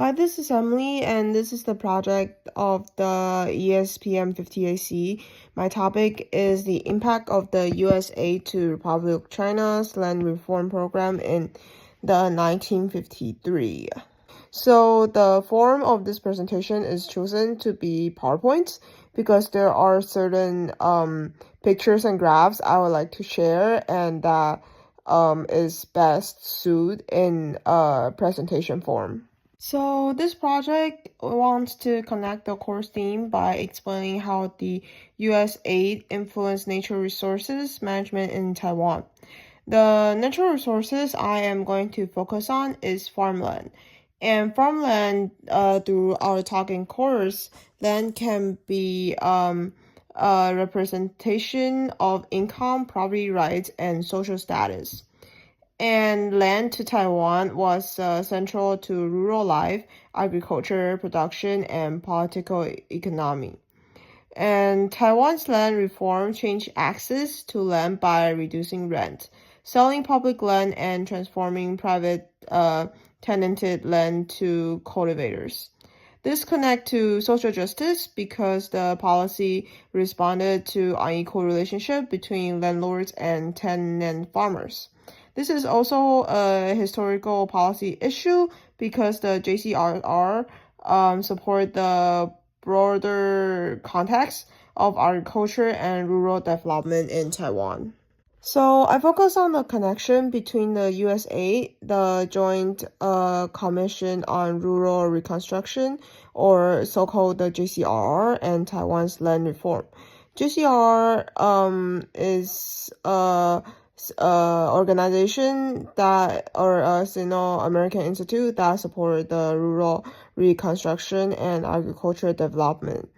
Hi, this is Emily, and this is the project of the ESPM 50AC. My topic is the impact of the US aid to Republic of China's land reform program in the 1953. So the form of this presentation is chosen to be PowerPoints because there are certain pictures and graphs I would like to share, and that is best suited in presentation form. So this project wants to connect the course theme by explaining how the U.S. aid influenced natural resources management in Taiwan. The natural resources I am going to focus on is farmland. And farmland, through our talking course, land can be a representation of income, property rights, and social status. And land to Taiwan was central to rural life, agriculture, production, and political economy. And Taiwan's land reform changed access to land by reducing rent, selling public land, and transforming private tenanted land to cultivators. This connect to social justice because the policy responded to unequal relationship between landlords and tenant farmers. This is also a historical policy issue because the JCRR support the broader context of agriculture and rural development in Taiwan. So I focus on the connection between the USA, the Joint Commission on Rural Reconstruction, or so-called the JCRR, and Taiwan's land reform. JCRR is organization that, or a Sino-American institute that support the rural reconstruction and agricultural development.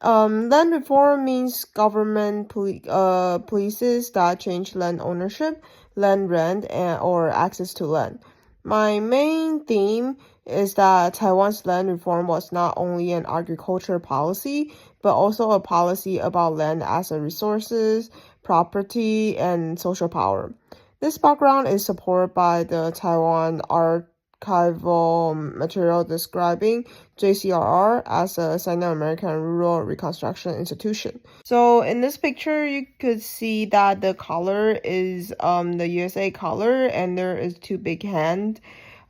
Land reform means government policies that change land ownership, land rent, or access to land. My main theme is that Taiwan's land reform was not only an agriculture policy, but also a policy about land as a resources, property, and social power. This background is supported by the Taiwan archival material describing JCRR as a Sino-American Rural Reconstruction Institution. So in this picture, you could see that the color is the USA color, and there is two big hands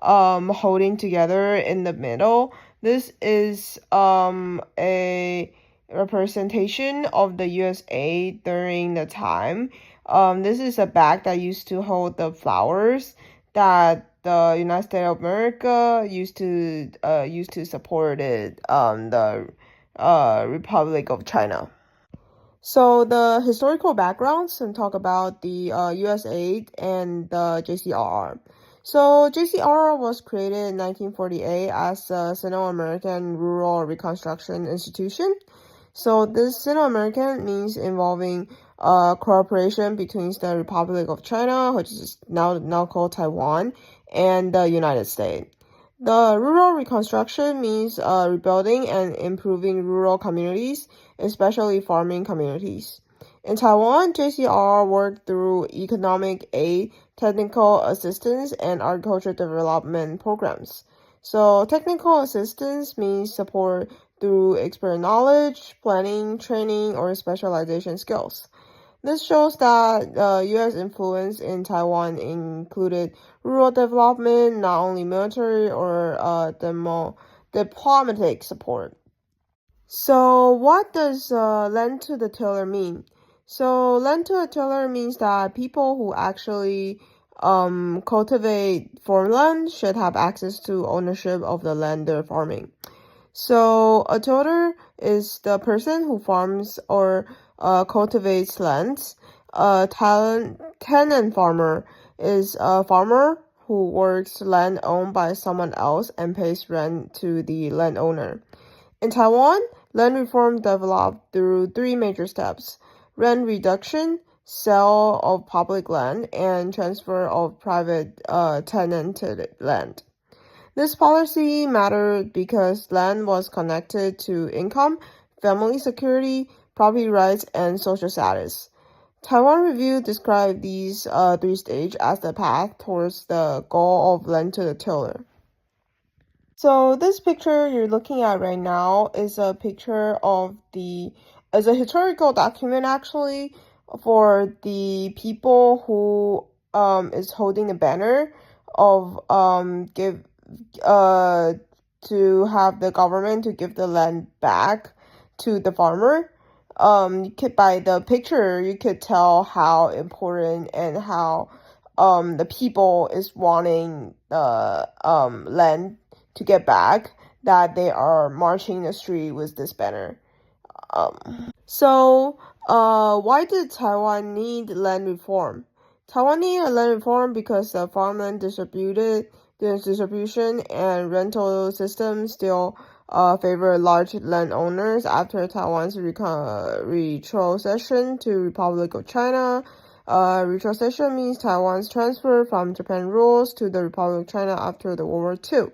holding together in the middle. This is a representation of the USA during the time. This is a bag that used to hold the flowers that the United States of America used to support it, the Republic of China. So the historical backgrounds and talk about the US aid and the JCRR. So JCRR was created in 1948 as a Sino-American Rural Reconstruction Institution. So this Sino-American means involving cooperation between the Republic of China, which is now called Taiwan, and the United States. The rural reconstruction means rebuilding and improving rural communities, especially farming communities. In Taiwan, JCR worked through economic aid, technical assistance, and agricultural development programs. So technical assistance means support through expert knowledge, planning, training, or specialization skills. This shows that U.S. influence in Taiwan included rural development, not only military or diplomatic support. So what does land to the tiller mean? So land to the tiller means that people who actually cultivate farmland should have access to ownership of the land they're farming. So a tiller is the person who farms or cultivates lands. A tenant farmer is a farmer who works land owned by someone else and pays rent to the landowner. In Taiwan, land reform developed through three major steps: rent reduction, sale of public land, and transfer of private tenanted land. This policy mattered because land was connected to income, family security, property rights, and social status. Taiwan Review described these three stages as the path towards the goal of land to the tiller. So this picture you're looking at right now is a picture of as a historical document actually for the people who is holding a banner of give uh to have the government to give the land back to the farmer. By the picture you could tell how important and how the people is wanting the land to get back, that they are marching the street with this banner. Why did Taiwan need land reform? Taiwan needed land reform because the farmland distribution and rental system still favor large landowners after Taiwan's retrocession to Republic of China. Retrocession means Taiwan's transfer from Japan rules to the Republic of China after the World War II.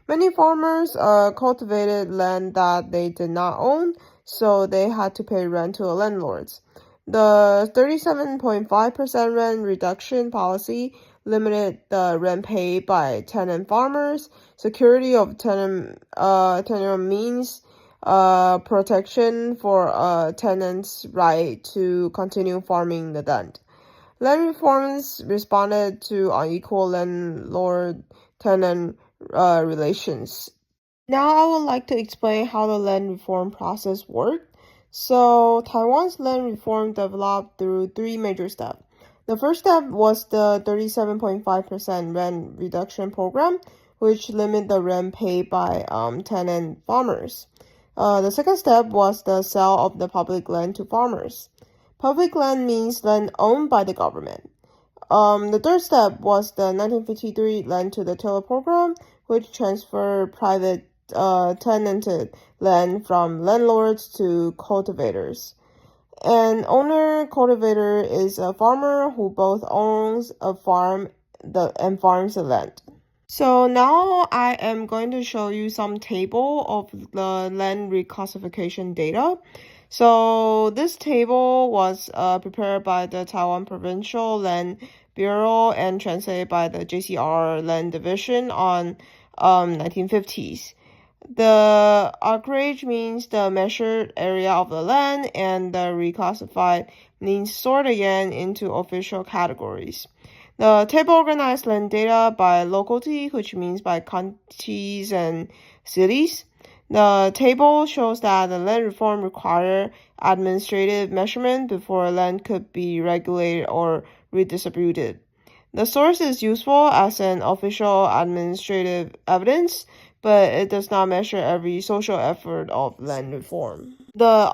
Many farmers cultivated land that they did not own, so they had to pay rent to landlords. The 37.5% rent reduction policy limited the rent paid by tenant farmers. Security of tenure means protection for tenants' right to continue farming the land. Land reforms responded to unequal landlord-tenant relations. Now I would like to explain how the land reform process worked. So Taiwan's land reform developed through three major steps. The first step was the 37.5% rent reduction program, which limited the rent paid by tenant farmers. The second step was the sale of the public land to farmers. Public land means land owned by the government. The third step was the 1953 Land to the Tiller program, which transferred private tenanted land from landlords to cultivators. An owner cultivator is a farmer who both owns a farm and farms the land. So now I am going to show you some table of the land reclassification data. So this table was prepared by the Taiwan Provincial Land Bureau and translated by the JCR Land Division on 1950s. The acreage means the measured area of the land, and the reclassified means sort again into official categories. The table organized land data by locality, which means by counties and cities. The table shows that the land reform required administrative measurement before land could be regulated or redistributed. The source is useful as an official administrative evidence, but it does not measure every social effort of land reform. The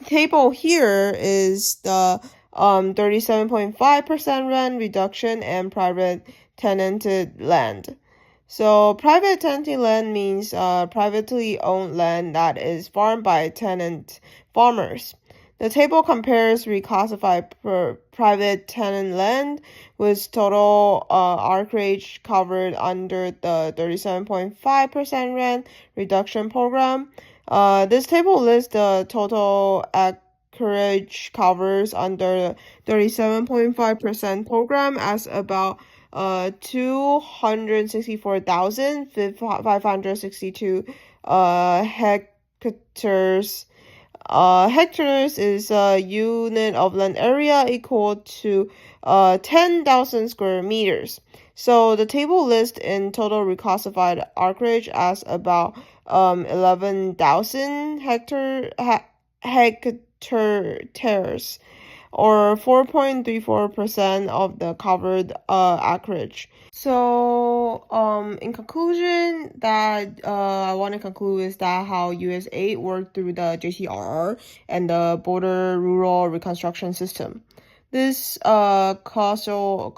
table here is the 37.5% rent reduction and private tenanted land. So private tenanted land means privately owned land that is farmed by tenant farmers. The table compares reclassified private tenant land with total acreage covered under the 37.5% rent reduction program. This table lists the total acreage covers under the 37.5% program as about 264,562 hectares. Hectares is a unit of land area equal to 10,000 square meters. So the table lists in total reclassified acreage as about 11,000 hectares, or 4.34% of the covered acreage. So, in conclusion, that I want to conclude is that how US aid worked through the JCRR and the Border Rural Reconstruction System. This causal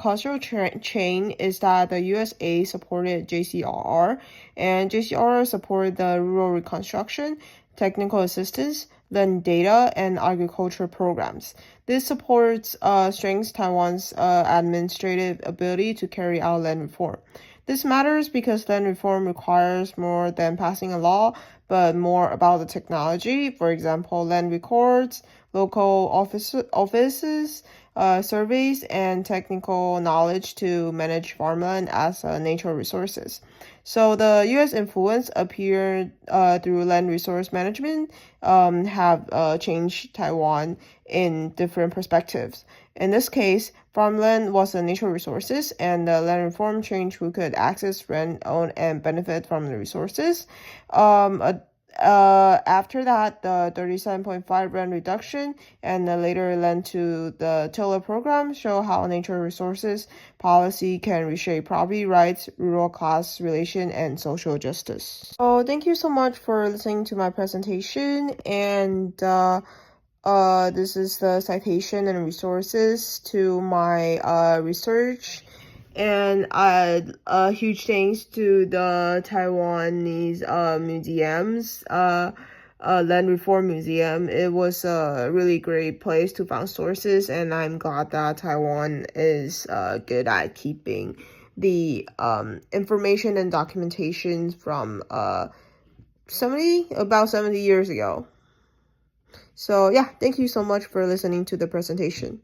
chain is that the USA supported JCRR, and JCRR supported the rural reconstruction, technical assistance, land data, and agriculture programs. This supports strengthens Taiwan's administrative ability to carry out land reform. This matters because land reform requires more than passing a law, but more about the technology. For example, land records, local offices, surveys, and technical knowledge to manage farmland as natural resources. So the U.S. influence appeared through land resource management have changed Taiwan in different perspectives. In this case, farmland was a natural resources, and the land reform changed who could access, rent, own, and benefit from the resources. After that, the 37.5 rent reduction and later led to the tiller program show how natural resources policy can reshape property rights, rural class relation, and social justice. So thank you so much for listening to my presentation, and this is the citation and resources to my research. And a huge thanks to the Taiwanese museums, Land Reform Museum. It was a really great place to find sources, and I'm glad that Taiwan is good at keeping the information and documentation from about 70 years ago. So yeah, thank you so much for listening to the presentation.